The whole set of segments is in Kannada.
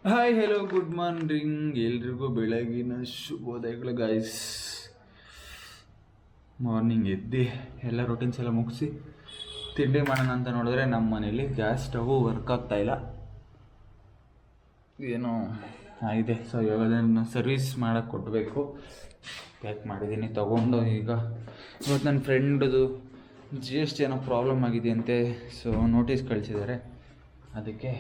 ಹಾಯ್ ಹೆಲೋ ಗುಡ್ ಮಾರ್ನಿಂಗ್ ಎಲ್ರಿಗೂ ಬೆಳಗಿನ ಶುಭೋದಯಗಳು ಗೈಸ್. ಮಾರ್ನಿಂಗ್ ಎದ್ದು ಎಲ್ಲ ರೊಟೀನ್ಸ್ ಎಲ್ಲ ಮುಗಿಸಿ ತಿಂಡಿ ಮಾಡೋಣ ಅಂತ ನೋಡಿದ್ರೆ ನಮ್ಮ ಮನೇಲಿ ಗ್ಯಾಸ್ ಸ್ಟವ್ ವರ್ಕ್ ಆಗ್ತಾಯಿಲ್ಲ, ಏನೋ ಆಗಿದೆ. ಸೊ ಇವಾಗ ಅದನ್ನು ಸರ್ವಿಸ್ ಮಾಡೋಕ್ಕೆ ಕೊಡಬೇಕು. ಪ್ಯಾಕ್ ಮಾಡಿದ್ದೀನಿ ತೊಗೊಂಡು. ಇವತ್ತು ನನ್ನ ಫ್ರೆಂಡ್ದು GST ಏನೋ ಪ್ರಾಬ್ಲಮ್ ಆಗಿದೆಯಂತೆ. ಸೊ ನೋಟಿಸ್ ಕಳಿಸಿದ್ದಾರೆ, ಅದಕ್ಕೆ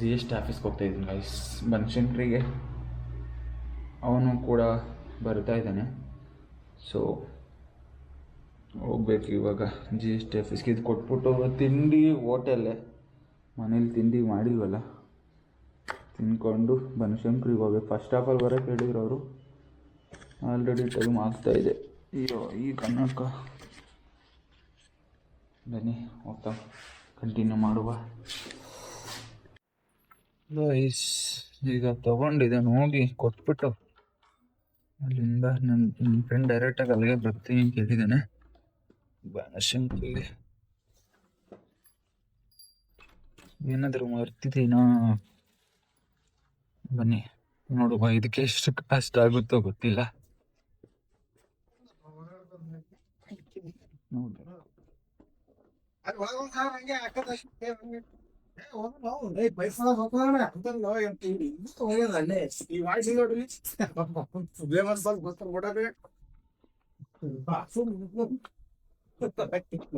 GST ಆಫೀಸ್ಗೆ ಹೋಗ್ತಾಯಿದ್ದೀನಿ ಗೈಸ್, ಬನಶಂಕರಿಗೆ. ಅವನು ಕೂಡ ಬರ್ತಾ ಇದ್ದಾನೆ. ಸೊ ಹೋಗ್ಬೇಕು ಇವಾಗ GST ಆಫೀಸ್ಗೆ. ಇದು ಕೊಟ್ಬಿಟ್ಟು ತಿಂಡಿ ಹೋಟೆಲ್ಲೇ, ಮನೇಲಿ ತಿಂಡಿ ಮಾಡಿಲ್ವಲ್ಲ, ತಿನ್ಕೊಂಡು ಬನಶಂಕರಿಗೆ ಹೋಗ್ಬೇಕು. ಫಸ್ಟ್ ಆಫ್ ಆಲ್ ಬರೋಕ್ಕೆ ಹೇಳಿದ್ರು ಅವರು. ಆಲ್ರೆಡಿ ಟೈಮ್ ಆಗ್ತಾಯಿದೆ. ಅಯ್ಯೋ ಈ ಕನ್ನಡಕ. ಬನ್ನಿ ಹೋಗ್ತಾ ಕಂಟಿನ್ಯೂ ಮಾಡುವ. ಈಗ ತೊಗೊಂಡಿದ್ದೇನೆ, ಹೋಗಿ ಕೊಟ್ಬಿಟ್ಟು ಅಲ್ಲಿಂದ ನನ್ನ ಫ್ರೆಂಡ್ ಡೈರೆಕ್ಟಾಗಿ ಅಲ್ಲಿಗೆ ಬರ್ತೀನಿ ಅಂತ ಹೇಳಿದ್ದಾನೆ ಬನಶಂಕರಿಗೆ. ಏನಾದರೂ ಮರ್ತಿದ್ದೀನಾ? ಬನ್ನಿ ನೋಡುವ, ಇದಕ್ಕೆ ಎಷ್ಟು ಕಾಸ್ಟ್ ಆಗುತ್ತೋ ಗೊತ್ತಿಲ್ಲ. ನೋಡಿ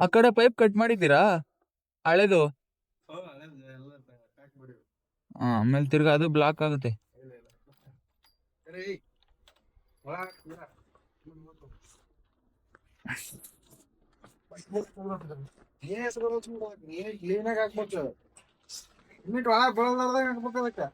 ಆ ಕಡೆ ಪೈಪ್ ಕಟ್ ಮಾಡಿದ್ದೀರಾ ಹಳೆದು? ಆಮೇಲೆ ತಿರ್ಗಾ ಅದು ಬ್ಲಾಕ್ ಆಗುತ್ತೆ. ಕ್ಲೀನಾಗಿ ಹಾಕ್ಬೇಕು, ಇನ್ನಿಟ್ಟು ಒಳಗೆ ಬೆಳೆದಾರ್ದಾಗ ಹಾಕ್ಬೇಕು ಅದಕ್ಕೆ.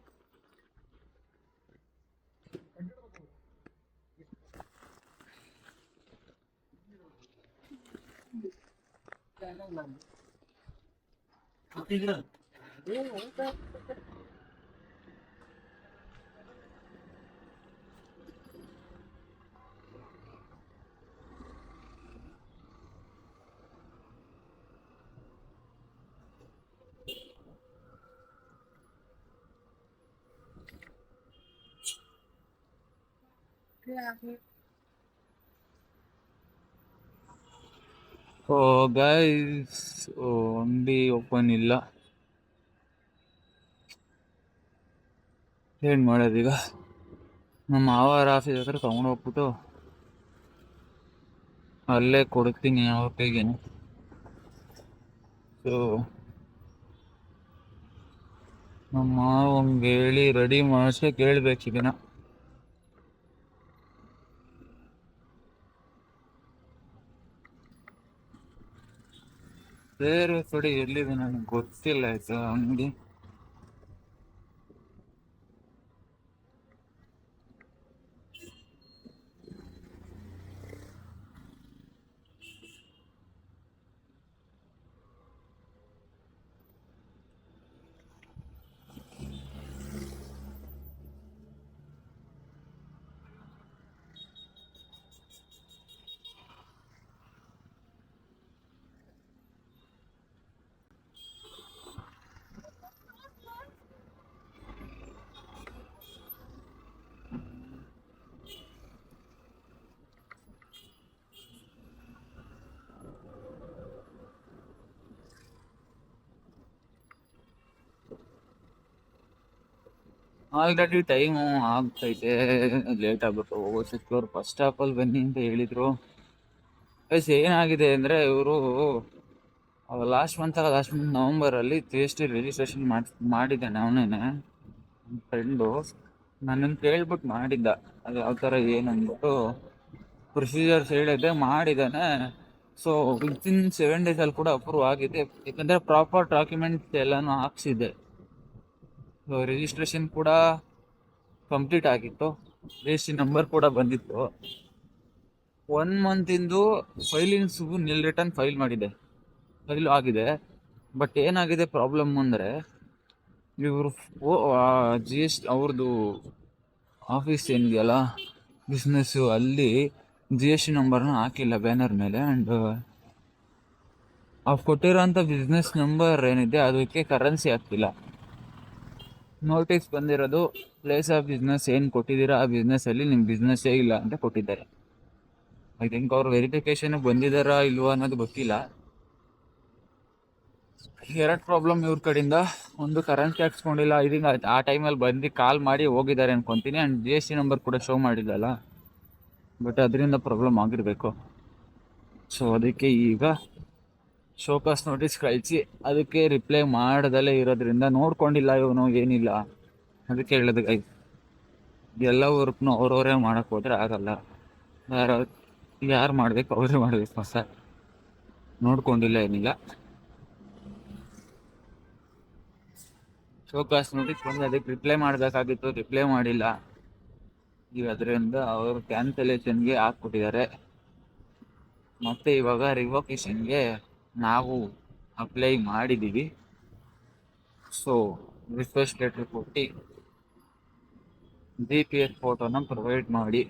ಓ ಗೈಸ್, ಅಂಗಡಿ ಓಪನ್ ಇಲ್ಲ, ಏನು ಮಾಡೋದೀಗ? ನಮ್ಮ ಮಾವಾರ ಆಫೀಸ್ ಹತ್ರ ತಗೊಂಡು ಹೋಗ್ಬಿಟ್ಟು ಅಲ್ಲೇ ಕೊಡ್ತೀನಿ ಅವ್ರ ಕೈಗೇನೆ. ಸೊ ನಮ್ಮ ಮಾವಂಗೆ ಹೇಳಿ ರೆಡಿ ಮಾಡಿಸೇ ಕೇಳಬೇಕಿದೆನ. ಬೇರೆ ಕಡೆ ಎಲ್ಲಿದೆ ನನಗೆ ಗೊತ್ತಿಲ್ಲ ಆಯ್ತಾ ಅಂಗಡಿ. ಆಲ್ರೆಡಿ ಟೈಮು ಆಗ್ತೈತೆ, ಲೇಟ್ ಆಗ್ಬಿಟ್ಟು ಹೋಗೋದಕ್ಕೆ. ಅವ್ರು ಫಸ್ಟ್ ಆಫ್ ಬನ್ನಿ ಅಂತ ಹೇಳಿದರು. ಪ್ಲಸ್ ಏನಾಗಿದೆ ಅಂದರೆ, ಇವರು ಲಾಸ್ಟ್ ಮಂತ್ ನವಂಬರಲ್ಲಿ GST ರಿಜಿಸ್ಟ್ರೇಷನ್ ಮಾಡಿದ್ದಾನೆ ಅವನೇನೆ, ನನ್ನ ಫ್ರೆಂಡು. ನನ್ನನ್ನು ಕೇಳ್ಬಿಟ್ಟು ಮಾಡಿದ್ದ, ಅದು ಯಾವ ಥರ ಏನಂದ್ಬಿಟ್ಟು ಪ್ರೊಸೀಜರ್ಸ್ ಹೇಳಿದ್ದೆ, ಮಾಡಿದ್ದಾನೆ. ಸೊ ವಿತಿನ್ 7 ಡೇಸಲ್ಲಿ ಕೂಡ ಅಪ್ರೂವ್ ಆಗಿದೆ, ಯಾಕಂದರೆ ಪ್ರಾಪರ್ ಡಾಕ್ಯುಮೆಂಟ್ಸ್ ಎಲ್ಲನೂ ಹಾಕ್ಸಿದ್ದೆ. ಸೊ ರಿಜಿಸ್ಟ್ರೇಷನ್ ಕೂಡ ಕಂಪ್ಲೀಟ್ ಆಗಿತ್ತು, GST ನಂಬರ್ ಕೂಡ ಬಂದಿತ್ತು. 1 ಮಂತಿಂದು ಫೈಲಿಂಗ್ಸು ನಿಲ್ ರಿಟರ್ನ್ ಫೈಲ್ ಮಾಡಿದೆ, ಫೈಲ್ ಆಗಿದೆ. ಬಟ್ ಏನಾಗಿದೆ ಪ್ರಾಬ್ಲಮ್ ಅಂದರೆ, ಇವರು GST ಅವ್ರದ್ದು ಆಫೀಸ್ ಏನಿದೆಯಲ್ಲ ಬಿಸ್ನೆಸ್ಸು, ಅಲ್ಲಿ GST ನಂಬರ್ನ ಹಾಕಿಲ್ಲ ಬ್ಯಾನರ್ ಮೇಲೆ. ಆ್ಯಂಡ್ ಅವ್ರು ಕೊಟ್ಟಿರೋಂಥ ಬಿಸ್ನೆಸ್ ನಂಬರ್ ಏನಿದೆ ಅದಕ್ಕೆ ಕರೆನ್ಸಿ ಆಗ್ತಿಲ್ಲ. ನೋಟಿಸ್ ಬಂದಿರೋದು ಪ್ಲೇಸ್ ಆಫ್ ಬಿಸ್ನೆಸ್ ಏನು ಕೊಟ್ಟಿದ್ದೀರಾ ಆ ಬಿಸ್ನೆಸ್ಸಲ್ಲಿ ನಿಮ್ಮ ಬಿಸ್ನೆಸ್ಸೇ ಇಲ್ಲ ಅಂತ ಕೊಟ್ಟಿದ್ದಾರೆ. ಐ ಥಿಂಕ್ ಅವ್ರು ವೆರಿಫಿಕೇಶನ್ ಬಂದಿದ್ದಾರಾ ಇಲ್ವಾ ಅನ್ನೋದು ಗೊತ್ತಿಲ್ಲ. ಎರಡು ಪ್ರಾಬ್ಲಮ್ ಇವ್ರ ಕಡೆಯಿಂದ. ಒಂದು ಕರೆನ್ಸಿ ಹಾಕ್ಸ್ಕೊಂಡಿಲ್ಲ, ಐ ಥಿಂಕ್ ಆ ಟೈಮಲ್ಲಿ ಬಂದು ಕಾಲ್ ಮಾಡಿ ಹೋಗಿದ್ದಾರೆ ಅನ್ಕೊತೀನಿ. ಆ್ಯಂಡ್ GST ನಂಬರ್ ಕೂಡ ಶೋ ಮಾಡಿಲ್ಲಲ್ಲ, ಬಟ್ ಅದರಿಂದ ಪ್ರಾಬ್ಲಮ್ ಆಗಿರಬೇಕು. ಸೊ ಅದಕ್ಕೆ ಈಗ ಶೋಕಾಸ್ ನೋಟಿಸ್ ಕಳಿಸಿ ಅದಕ್ಕೆ ರಿಪ್ಲೈ ಮಾಡದಲ್ಲೇ ಇರೋದ್ರಿಂದ ನೋಡ್ಕೊಂಡಿಲ್ಲ ಇವನು ಏನಿಲ್ಲ. ಅದಕ್ಕೆ ಹೇಳೋದು ಗೈ, ಎಲ್ಲ ವರ್ಕ್ನು ಅವ್ರವರೇ ಮಾಡೋಕ್ಕೆ ಹೋದರೆ ಆಗಲ್ಲ. ಯಾರು ಮಾಡಬೇಕು ಅವರೇ ಮಾಡಬೇಕು ಸರ್. ನೋಡ್ಕೊಂಡಿಲ್ಲ ಏನಿಲ್ಲ. ಶೋಕಾಸ್ ನೋಟಿಸ್ ಬಂದು ಅದಕ್ಕೆ ರಿಪ್ಲೈ ಮಾಡಬೇಕಾಗಿತ್ತು, ರಿಪ್ಲೈ ಮಾಡಿಲ್ಲ. ಈಗ ಅದರಿಂದ ಅವರು ಕ್ಯಾನ್ಸಲೇಷನ್ಗೆ ಹಾಕ್ಬಿಟ್ಟಿದ್ದಾರೆ. ಮತ್ತು ಇವಾಗ ರಿವೋಕೇಷನ್ಗೆ ನಾವು ಅಪ್ಲೈ ಮಾಡಿದ್ದೀವಿ. ಸೊ ರಿಕ್ವೆಸ್ಟ್ ಲೆಟ್ರ್ ಕೊಟ್ಟು GPS ಫೋಟೋನ ಪ್ರೊವೈಡ್ ಮಾಡಿ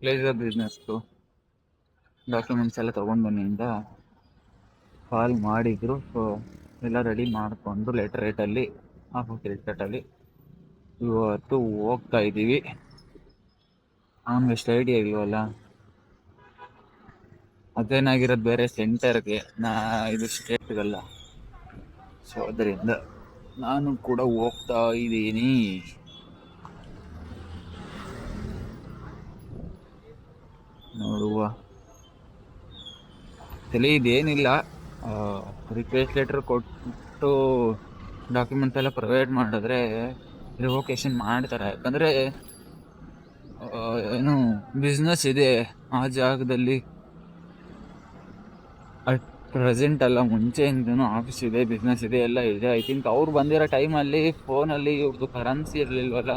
ಪ್ಲೇಸ್ ಆಫ್ ಬಿಸ್ನೆಸ್ದು ಡಾಕ್ಯುಮೆಂಟ್ಸ್ ಎಲ್ಲ ತೊಗೊಂಡು ಬನ್ನಿ ಅಂತ ಕಾಲ್ ಮಾಡಿದ್ರು. ಸೊ ಎಲ್ಲ ರೆಡಿ ಮಾಡಿಕೊಂಡು ಲೆಟ್ರೇಟಲ್ಲಿ ಲೆಟ್ರೇಟಲ್ಲಿ ಇವತ್ತು ಹೋಗ್ತಾ ಇದ್ದೀವಿ. ಅವನಿಗೆ ಎಷ್ಟು ಐಡಿಯಾ ಇಲ್ವಲ್ಲ, ಅದೇನಾಗಿರೋದು ಬೇರೆ ಸೆಂಟರ್ಗೆ, ಇದು ಸ್ಟೇಟ್ಗಲ್ಲ. ಸೊ ಅದರಿಂದ ನಾನು ಕೂಡ ಹೋಗ್ತಾ ಇದ್ದೀನಿ. ನೋಡುವ. ತಲೆ ಇದೇನಿಲ್ಲ, ರಿಕ್ವೆಸ್ಟ್ ಲೆಟ್ರ್ ಕೊಟ್ಟು ಡಾಕ್ಯುಮೆಂಟ್ಸ್ ಎಲ್ಲ ಪ್ರೊವೈಡ್ ಮಾಡಿದ್ರೆ ರಿವೋಕೇಷನ್ ಮಾಡ್ತಾರೆ. ಯಾಕಂದರೆ ಏನು ಬಿಸ್ನೆಸ್ ಇದೆ ಆ ಜಾಗದಲ್ಲಿ, ಅಟ್ ಪ್ರೆಸೆಂಟ್ ಅಲ್ಲ ಮುಂಚೆಯಿಂದನೂ ಆಫೀಸ್ ಇದೆ, ಬಿಸ್ನೆಸ್ ಇದೆ, ಎಲ್ಲ ಇದೆ. ಐ ಥಿಂಕ್ ಅವ್ರು ಬಂದಿರೋ ಟೈಮಲ್ಲಿ ಫೋನಲ್ಲಿ ಇವ್ರದ್ದು ಕರೆನ್ಸಿ ಇರಲಿಲ್ವಲ್ಲ,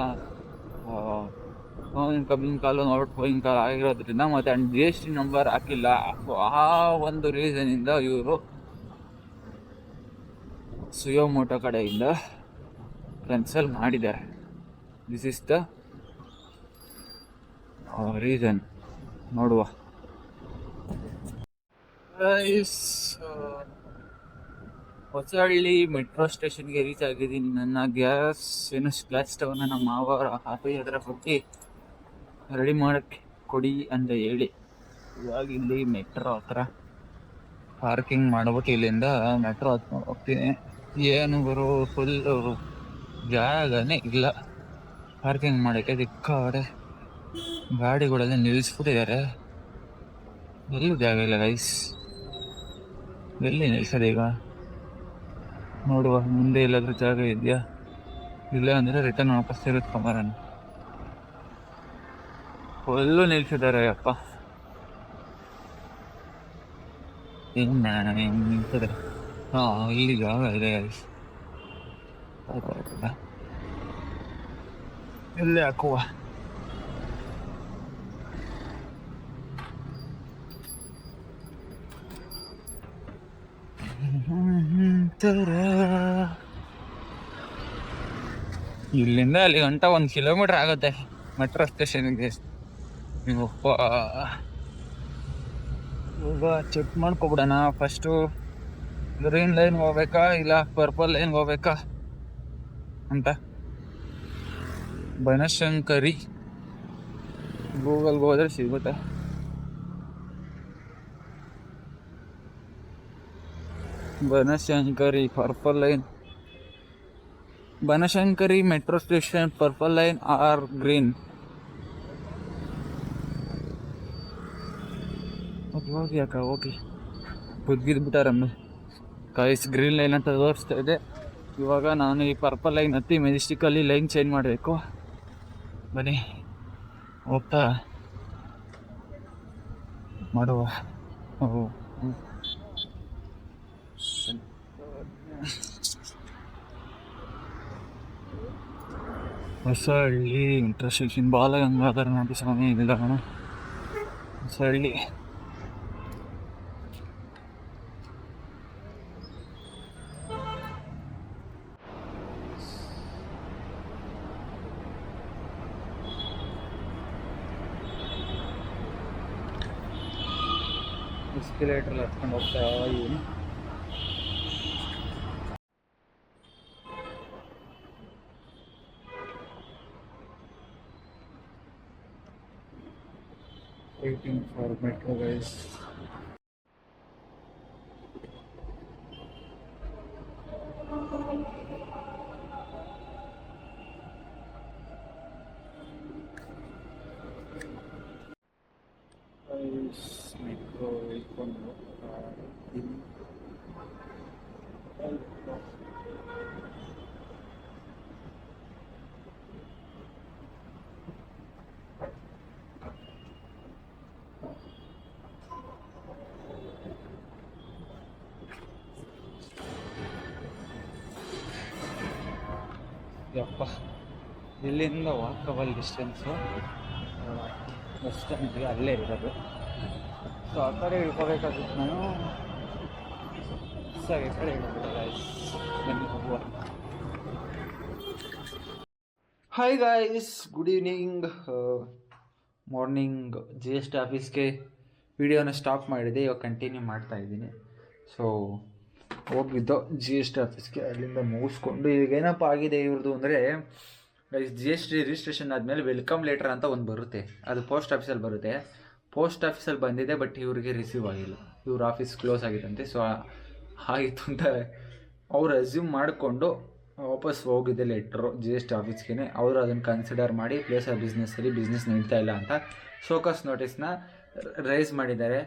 ಇನ್ಕಮಿಂಗ್ ಕಾಲು ಔಟ್ಗೋಯಿಂಗ್ ಕಾಲ್ ಆಗಿರೋದ್ರಿಂದ, ಮತ್ತು GST ನಂಬರ್ ಹಾಕಿಲ್ಲ. ಸೊ ಆ ಒಂದು ರೀಸನಿಂದ ಇವರು ಸುಯೋಮೋಟೋ ಕಡೆಯಿಂದ ಕ್ಯಾನ್ಸಲ್ ಮಾಡಿದ್ದಾರೆ. This is the reason. ನೋಡುವ. ಹೊಸಹಳ್ಳಿ ಮೆಟ್ರೋ ಸ್ಟೇಷನ್ಗೆ ರೀಚ್ ಆಗಿದ್ದೀನಿ. ನನ್ನ ಗ್ಯಾಸ್ ಸ್ಟವ್ನ ನಮ್ಮ ಮಾವ ಹಾಕಿ ಅದರ ಕೊಟ್ಟು ರೆಡಿ ಮಾಡೋಕ್ಕೆ ಕೊಡಿ ಅಂತ ಹೇಳಿ ಇವಾಗ ಇಲ್ಲಿ ಮೆಟ್ರೋ ಹತ್ರ ಪಾರ್ಕಿಂಗ್ ಮಾಡ್ಬಿಟ್ಟು ಇಲ್ಲಿಂದ ಮೆಟ್ರೋ ಹತ್ಕೊಂಡು ಹೋಗ್ತೀನಿ. ಏನು ಬರೋ ಫುಲ್ಲು ಜಾಗನೇ ಇಲ್ಲ ಪಾರ್ಕಿಂಗ್ ಮಾಡೋಕ್ಕೆ. ದಿಕ್ಕಾಡೆ ಗಾಡಿಗಳೆಲ್ಲ ನಿಲ್ಲಿಸ್ಬಿಟ್ಟಿದ್ದಾರೆ. ಎಲ್ಲೂ ಜಾಗ ಇಲ್ಲ ಗೈಸ್, ಎಲ್ಲಿ ನಿಲ್ಸೋದೀಗ? ನೋಡುವ ಮುಂದೆ ಎಲ್ಲಾದ್ರೂ ಜಾಗ ಇದೆಯಾ, ಇಲ್ಲ ಅಂದರೆ ರಿಟರ್ನ್ ವಾಪಸ್ ತಿರುಗಿಸ್ಕೊಂಬರೋಣ. ಫುಲ್ಲು ನಿಲ್ಸಿದ್ದಾರೆ ಅಪ್ಪ, ನಿಲ್ಸಿದ್ದಾರೆ. ಹಾಂ, ಇಲ್ಲಿ ಜಾಗ ಇದೆ ಗೈಸ್, ಇಲ್ಲೇ ಹಾಕುವ. ಇಲ್ಲಿಂದ ಅಲ್ಲಿ ಗಂಟ 1 ಕಿಲೋಮೀಟರ್ ಆಗುತ್ತೆ ಮೆಟ್ರೋ ಸ್ಟೇಷನ್ಗೆ. ಇವಪ್ಪ, ಈಗ ಚೆಕ್ ಮಾಡ್ಕೊಬಿಡೋಣ ಫಸ್ಟು. ಗ್ರೀನ್ ಲೈನ್ಗೆ ಹೋಗ್ಬೇಕಾ ಇಲ್ಲ ಪರ್ಪಲ್ ಲೈನ್ಗೆ ಹೋಗ್ಬೇಕಾ ಅಂತ. ಬನಶಂಕರಿ ಗೂಗಲ್ಗೆ ಹೋದ್ರೆ ಸಿಗುತ್ತೆ. Banashankari purple line, Banashankari metro station purple line or green. ಹೋಗಿ ಅಕ್ಕ ಹೋಗಿ ಬುದ್ಗಿದ್ಬಿಟ್ಟಾರಮ್ಮ. ಕಾಯಿಸ್ ಗ್ರೀನ್ ಲೈನ್ ಅಂತ ತೋರಿಸ್ತಾ ಇದೆ. ಇವಾಗ ನಾನು ಈ ಪರ್ಪಲ್ ಲೈನ್ ಹತ್ತಿ ಮೆಜೆಸ್ಟಿಕಲ್ಲಿ ಲೈನ್ ಚೇಂಜ್ ಮಾಡಬೇಕು. ಬನ್ನಿ ಹೋಗ್ತಾ ಮಾಡುವ. ಹೊಸಹಳ್ಳಿ ಇಂಟರ್ಸೆಕ್ಷನ್ ಬಾಲಗಂಗಾಧರ ನಾಥ ಸ್ವಾಮಿ ನಿಲ್ದಾಣ, ಹೊಸಹಳ್ಳಿ. ಎಸ್ಕಲೇಟರ್ ಹತ್ಕೊಂಡು ಹೋಗ್ತಾ ಇದ್ದೀನಿ. waiting for metro, guys. Guys, metro ಇಟ್ಕೊಂಡು ಯಪ್ಪ, ಇಲ್ಲಿಂದ ವಾಕಬಲ್ ಡಿಸ್ಟೆನ್ಸು ಬಸ್ ಸ್ಟ್ಯಾಂಡ್ಗೆ ಅಲ್ಲೇ ಇರೋದು. ಸೊ ಆ ಕಡೆ ಇಳ್ಕೋಬೇಕಾಗುತ್ತೆ ನಾನು. ಸರಿ, ಈ ಕಡೆ ಇಳ್ಕೋಬೇಕು ಗೈಸ್. ಬನ್ನಿ ಹೋಗುವ. Hi guys, good evening. Morning G S T ಆಫೀಸ್ಗೆ ವಿಡಿಯೋನ ಸ್ಟಾಪ್ ಮಾಡಿದೆ, ಇವಾಗ ಕಂಟಿನ್ಯೂ ಮಾಡ್ತಾ ಇದ್ದೀನಿ. ಸೊ ಹೋಗಿದ್ದು ಜಿ ಎಸ್ ಟಿ ಆಫೀಸ್ಗೆ, ಅಲ್ಲಿಂದ ಮುಗಿಸ್ಕೊಂಡು ಈಗ ಏನಪ್ಪ ಆಗಿದೆ ಇವ್ರದ್ದು ಅಂದರೆ, ಜಿ ಎಸ್ ಟಿ ರಿಜಿಸ್ಟ್ರೇಷನ್ ಆದಮೇಲೆ ವೆಲ್ಕಮ್ ಲೆಟರ್ ಅಂತ ಒಂದು ಬರುತ್ತೆ. ಅದು ಪೋಸ್ಟ್ ಆಫೀಸಲ್ಲಿ ಬರುತ್ತೆ. ಪೋಸ್ಟ್ ಆಫೀಸಲ್ಲಿ ಬಂದಿದೆ, ಬಟ್ ಇವ್ರಿಗೆ ರಿಸೀವ್ ಆಗಿಲ್ಲ. ಇವ್ರ ಆಫೀಸ್ ಕ್ಲೋಸ್ ಆಗಿತ್ತಂತೆ. ಸೊ ಆಗಿತ್ತು ಅಂತ ಅವ್ರು ರೆಸ್ಯೂಮ್ ಮಾಡಿಕೊಂಡು ವಾಪಸ್ ಹೋಗಿದೆ ಲೆಟ್ರು ಜಿ ಎಸ್ ಟಿ ಆಫೀಸ್ಗೆ. ಅವರು ಅದನ್ನು ಕನ್ಸಿಡರ್ ಮಾಡಿ ಪ್ಲೇಸ್ ಆಫ್ ಬಿಸ್ನೆಸ್ಸಲ್ಲಿ ಬಿಸ್ನೆಸ್ ನಡೀತಾ ಇಲ್ಲ ಅಂತ ಶೋಕಾಸ್ ನೋಟಿಸ್ನ ರೈಸ್ ಮಾಡಿದ್ದಾರೆ.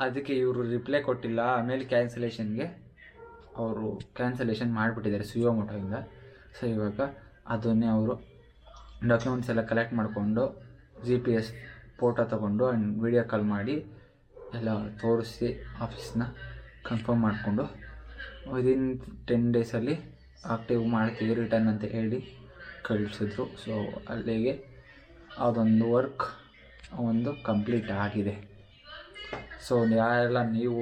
ಅದಕ್ಕೆ ಇವರು ರಿಪ್ಲೈ ಕೊಟ್ಟಿಲ್ಲ. ಆಮೇಲೆ ಕ್ಯಾನ್ಸಲೇಷನ್ಗೆ ಅವರು ಕ್ಯಾನ್ಸಲೇಷನ್ ಮಾಡಿಬಿಟ್ಟಿದ್ದಾರೆ ಸುಯೋಮೋಟೋಯಿಂದ. ಸೊ ಇವಾಗ ಅದನ್ನೇ ಅವರು ಡಾಕ್ಯುಮೆಂಟ್ಸ್ ಎಲ್ಲ ಕಲೆಕ್ಟ್ ಮಾಡಿಕೊಂಡು GPS ಫೋಟೋ ತೊಗೊಂಡು ಆ್ಯಂಡ್ ವೀಡಿಯೋ ಕಾಲ್ ಮಾಡಿ ಎಲ್ಲ ತೋರಿಸಿ ಆಫೀಸ್ನ ಕನ್ಫರ್ಮ್ ಮಾಡಿಕೊಂಡು ವಿದಿನ್ 10 ಡೇಸಲ್ಲಿ ಆಕ್ಟಿವ್ ಮಾಡ್ತೀವಿ ರಿಟರ್ನ್ ಅಂತ ಹೇಳಿ ಕಳಿಸಿದ್ರು. ಸೊ ಅಲ್ಲಿಗೆ ಅದೊಂದು ವರ್ಕ್ ಒಂದು ಕಂಪ್ಲೀಟ್ ಆಗಿದೆ. ಸೊ ಯಾರೆಲ್ಲ ನೀವು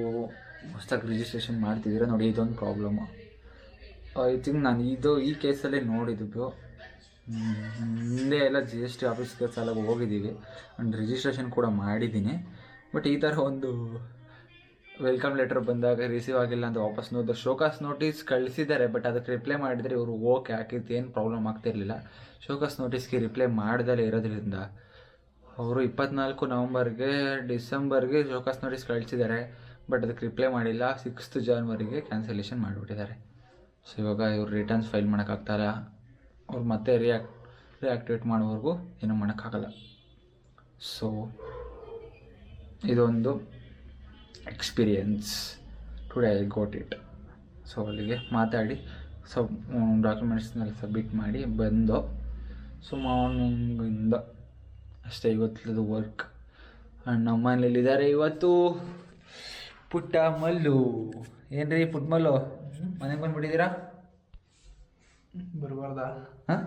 ಹೊಸ್ದಾಗಿ ರಿಜಿಸ್ಟ್ರೇಷನ್ ಮಾಡ್ತಿದ್ದೀರ ನೋಡಿ, ಇದೊಂದು ಪ್ರಾಬ್ಲಮ್ಮು. ಐ ಥಿಂಕ್ ನಾನು ಈ ಕೇಸಲ್ಲೇ ನೋಡಿದ್ದು. ಮುಂದೆ ಎಲ್ಲ ಜಿ ಎಸ್ ಟಿ ಆಫೀಸ್ಗೆ ಸಲ ಹೋಗಿದ್ದೀವಿ ಆ್ಯಂಡ್ ರಿಜಿಸ್ಟ್ರೇಷನ್ ಕೂಡ ಮಾಡಿದ್ದೀನಿ. ಬಟ್ ಈ ಥರ ಒಂದು ವೆಲ್ಕಮ್ ಲೆಟರ್ ಬಂದಾಗ ರಿಸೀವ್ ಆಗಿಲ್ಲ ಅಂತ ವಾಪಸ್ ಶೋಕಾಸ್ ನೋಟಿಸ್ ಕಳಿಸಿದ್ದಾರೆ. ಬಟ್ ಅದಕ್ಕೆ ರಿಪ್ಲೈ ಮಾಡಿದರೆ ಇವರು ಓಕೆ ಹಾಕಿದ್ದು ಏನು ಪ್ರಾಬ್ಲಮ್ ಆಗ್ತಿರಲಿಲ್ಲ. ಶೋಕಾಸ್ ನೋಟಿಸ್ಗೆ ರಿಪ್ಲೈ ಮಾಡ್ದಲೇ ಇರೋದ್ರಿಂದ ಅವರು 24 ನವಂಬರ್ಗೆ ಡಿಸೆಂಬರ್ಗೆ ಶೋಕಾಸ್ ನೋಟಿಸ್ ಕಳಿಸಿದ್ದಾರೆ. ಬಟ್ ಅದಕ್ಕೆ ರಿಪ್ಲೈ ಮಾಡಿಲ್ಲ. 6th ಜಾನ್ವರಿಗೆ ಕ್ಯಾನ್ಸಲೇಷನ್ ಮಾಡಿಬಿಟ್ಟಿದ್ದಾರೆ. ಸೊ ಇವಾಗ ಇವ್ರು ರಿಟರ್ನ್ಸ್ ಫೈಲ್ ಮಾಡೋಕ್ಕಾಗ್ತಾಯಿಲ್ಲ. ಅವ್ರು ಮತ್ತೆ ರಿಯಾಕ್ಟಿವೇಟ್ ಮಾಡೋವರೆಗೂ ಏನೂ ಮಾಡೋಕ್ಕಾಗಲ್ಲ. ಸೊ ಇದೊಂದು experience. Today I got it. So ಅಲ್ಲಿಗೆ ಮಾತಾಡಿ ಡಾಕ್ಯುಮೆಂಟ್ಸ್ನೆಲ್ಲ ಸಬ್ಮಿಟ್ ಮಾಡಿ ಬಂದು. ಸೊ ಮಾರ್ನಿಂಗಿಂದ ಅಷ್ಟೇ ಇವತ್ತದು ವರ್ಕ್. ಆ್ಯಂಡ್ ನಮ್ಮ ಮನೇಲಿದ್ದಾರೆ ಇವತ್ತು ಪುಟ್ಟ ಮಲ್ಲು. ಏನ್ರಿ ಪುಟ್ಟ ಮಲ್ಲು, ಮನೆಗೆ ಬಂದುಬಿಟ್ಟಿದ್ದೀರಾ? ಬರಬಾರ್ದ? ಹಾಂ,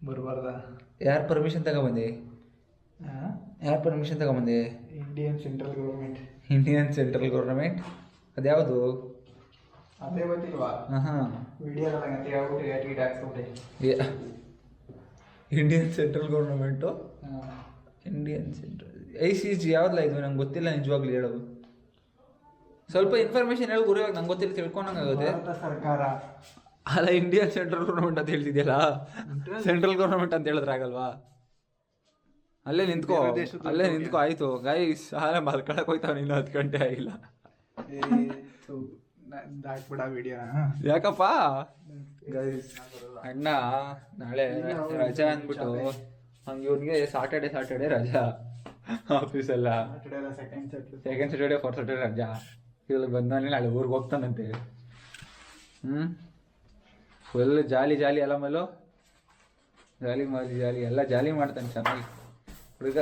ಬರಬಾರ್ದ? ಯಾರು ಪರ್ಮಿಷನ್ ತಗೊಬಂದೆ? ಯಾರು ಪರ್ಮಿಷನ್ ತಗೊಬಂದೆ? Indian central government. ಅದ್ಯಾವುದು? ಅದೇ ಗೊತ್ತಿಲ್ವಾ? ಹಾಂ, video Indian central government. Indian central ICG ಯಾವ್ದಲ್ಲ ಇದು? ನಂಗೆ ಗೊತ್ತಿಲ್ಲ ನಿಜವಾಗ್ಲೂ ಹೇಳೋದು. ಸ್ವಲ್ಪ ಇನ್ಫಾರ್ಮೇಷನ್ ಹೇಳಿ ಗುರು, ಇವಾಗ ನಂಗೆ ಗೊತ್ತಿಲ್ಲ, ತಿಳ್ಕೊಂಡಂಗಾಗುತ್ತೆ. ಸರ್ಕಾರ ಅಲ್ಲ, ಇಂಡಿಯನ್ ಸೆಂಟ್ರಲ್ ಗೌರ್ಮೆಂಟ್ ಅಂತ ಹೇಳ್ತಿದ್ಯಲ್ಲ, ಸೆಂಟ್ರಲ್ ಗೌರ್ಮೆಂಟ್ ಅಂತ ಹೇಳಿದ್ರೆ ಆಗಲ್ವಾ? ಅಲ್ಲೇ ನಿಂತ್ಕೋ ಆಯಿತು ಗೈಸ್. ಆಲೆ ಮಲ್ಕೊಳಕ್ಕೆ ಹೋಯ್ತಾವ, ಇನ್ನು 10 ಗಂಟೆ ಆಗಿಲ್ಲ. ದಾಟ್ಬಿಡ ವಿಡಿಯೋ. ಯಾಕಪ್ಪ ಗೈಸ್, ಅಣ್ಣ ನಾಳೆ ರಜಾ ಅಂದ್ಬಿಟ್ಟು ಹಂಗೆ ಇವ್ನಿಗೆ ಸಾಟರ್ಡೆ ರಜಾ ಆಫೀಸೆಲ್ಲ. ಸೆಕೆಂಡ್ ಸ್ಯಾಟರ್ಡೆ 4th ಸ್ಯಾಟರ್ಡೆ ರಜಾ. ಇಲ್ಲಿ ಬಂದಾನೆ ನಾಳೆ ಊರಿಗೆ ಹೋಗ್ತಾನಂತೆ. ಫುಲ್ ಜಾಲಿ ಅಲ್ಲ ಮೇಲೂ, ಜಾಲಿ ಎಲ್ಲ ಜಾಲಿ ಮಾಡ್ತಾನೆ ಚೆನ್ನಾಗಿ ಹುಡುಗ.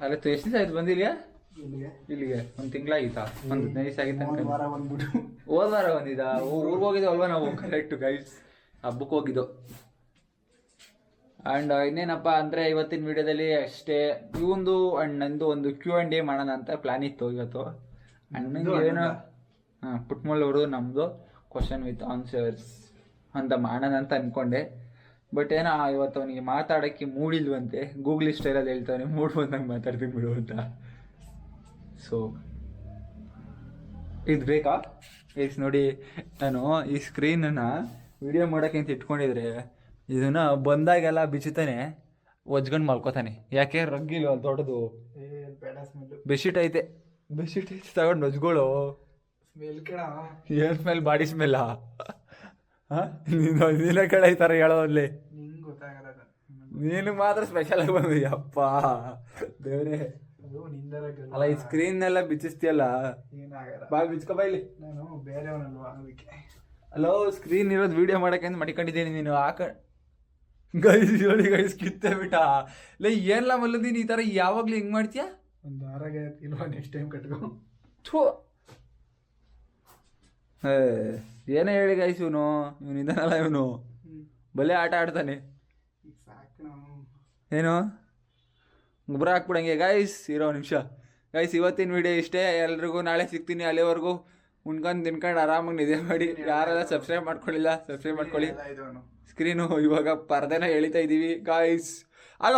ಅಲ್ಲ ಎಷ್ಟು ದಿವಸ ಆಯ್ತು ಬಂದಿಲ್ಲ ಇಲ್ಲಿಗೆ? 1 ತಿಂಗಳಾಗಿತ್ತಾ? 15 ದಿವಸ ಆಗಿತ್ತು. ಹೋದ ವಾರ ಬಂದಿದ್ದ. ಊರಿಗೆ ಹೋಗಿದ್ದೋ ಅಲ್ವಾ ನಾವು? ಕರೆಕ್ಟು ಗೈಸ್, ಹಬ್ಬಕ್ಕೆ ಹೋಗಿದ್ದು. ಆ್ಯಂಡ್ ಇನ್ನೇನಪ್ಪ ಅಂದರೆ ಇವತ್ತಿನ ವೀಡಿಯೋದಲ್ಲಿ ಅಷ್ಟೇ. ಇವಂದು ಆ್ಯಂಡ್ ನಂದು ಒಂದು Q&A ಮಾಡೋಣ ಅಂತ ಪ್ಲ್ಯಾನ್ ಇತ್ತು ಇವತ್ತು. ಅಣ್ಣಂಗೆ ಏನೋ ಪುಟ್ಮಲ್ಲವರು ನಮ್ಮದು ಕ್ವಶನ್ ವಿತ್ ಆನ್ಸರ್ಸ್ ಅಂತ ಮಾಡೋಣ ಅಂತ ಅಂದ್ಕೊಂಡೆ. ಬಟ್ ಏನೋ ಇವತ್ತು ಅವನಿಗೆ ಮಾತಾಡೋಕ್ಕೆ ಮೂಡಿಲ್ವಂತೆ. ಗೂಗ್ಲಿ ಸ್ಟೈಲಲ್ಲಿ ಹೇಳ್ತಾನೆ, ಮೂಡ್ ಬಂದಂಗೆ ಮಾತಾಡ್ತೀನಿ ಬಿಡು ಅಂತ. ಸೊ ಇದು ಬೇಕಾ ಗೈಸ್? ನೋಡಿ, ನಾನು ಈ ಸ್ಕ್ರೀನನ್ನು ವಿಡಿಯೋ ಮಾಡೋಕ್ಕೆ ಅಂತ ಇಟ್ಕೊಂಡಿದ್ರೆ ಇದನ್ನು ಬಂದಾಗೆಲ್ಲ ಬಿಚ್ಚುತ್ತಾನೆ. ಒಜ್ಕೊಂಡು ಮಲ್ಕೋತಾನೆ. ಯಾಕೆ ರಗ್ಗಿಲ್ವ ದೊಡ್ಡದು ಬೇಡ ಸ್ಮೆಲ್ ಬೆಡ್ಶೀಟ್ ಐತೆ ತಗೊಂಡು ಒಜ್ಗಳು. ಸ್ಮೆಲ್ ಕಣ ಏನ್ ಸ್ಮೆಲ್? ಬಾಡಿ ಸ್ಮೆಲ್ಲ? ನೀನ ಕಡೆ ಈ ಥರ ಹೇಳೋದಲ್ಲಿ ನಿಂಗೆ ಗೊತ್ತಾಗಲ್ಲ ನೀನು ಮಾತ್ರ ಸ್ಪೆಷಲ್ ಆಗಿ ಬಂದ್ವಿ. ಅಪ್ಪ ದೇವ್ರೆ. ಅದು ನಿಂದರಾಗಲ್ಲ. ಅಲ್ಲ ಈ ಸ್ಕ್ರೀನ್ ಎಲ್ಲ ಬಿಚ್ಚಿಸ್ತೀಯಲ್ಲ, ಏನಾಗಲ್ಲ. ಬಾ ಬಿಚ್ಕೊ ಬೈಲಿ. ನಾನು ಬೇರೆಯವನಲ್ವಾ ಅದಕ್ಕೆ. ಅಲೋ ಸ್ಕ್ರೀನ್ ಇರೋದು ವಿಡಿಯೋ ಮಾಡಕ್ಕೆ ಅಂತ ಮಡಿಕೊಂಡಿದ್ದೀನಿ. ನೀನು ಗೈಸ್ ಕಿತ್ತೆ ಬಿಟ್ಟ. ಲೈ ಏನ್ಲ ಮಲ್ಲದೀನಿ ಈ ಥರ ಯಾವಾಗ್ಲೂ ಹಿಂಗ್ ಮಾಡ್ತೀಯಾ? ಒಂದು ವಾರಾಗೆ ಇಲ್ವಾ ನೆಕ್ಸ್ಟ್ ಟೈಮ್ ಕಟ್ಕೊ. ಥೂ ಏನೇ ಹೇಳಿ ಗೈಸ್, ಇವನು ಇದಾನಲ್ಲ, ಇವನು ಬಲೆ ಆಟ ಆಡ್ತಾನೆ. ಸಾಕು ಏನು ಗೊಬ್ಬರ ಹಾಕ್ಬಿಡಂಗೆ ಗೈಸ್. ಇರೋ ನಿಮಿಷ ಗೈಸ್, ಇವತ್ತಿನ ವಿಡಿಯೋ ಇಷ್ಟೇ. ಎಲ್ರಿಗೂ ನಾಳೆ ಸಿಗ್ತೀನಿ. ಅಲ್ಲಿವರೆಗೂ ಉಣ್ಕೊಂಡು ತಿನ್ಕೊಂಡು ಆರಾಮಾಗಿ ನಿದ್ದೆ ಮಾಡಿ. ಯಾರೆಲ್ಲ ಸಬ್ಸ್ಕ್ರೈಬ್ ಮಾಡ್ಕೊಳ್ಳಿಲ್ಲ ಸಬ್ಸ್ಕ್ರೈಬ್ ಮಾಡ್ಕೊಳ್ಳಿ. ಸ್ಕ್ರೀನು ಇವಾಗ ಪರ್ದೆನ ಎಳಿತಾ ಇದ್ದೀವಿ ಗಾಯ್ಸ್. ಆಗ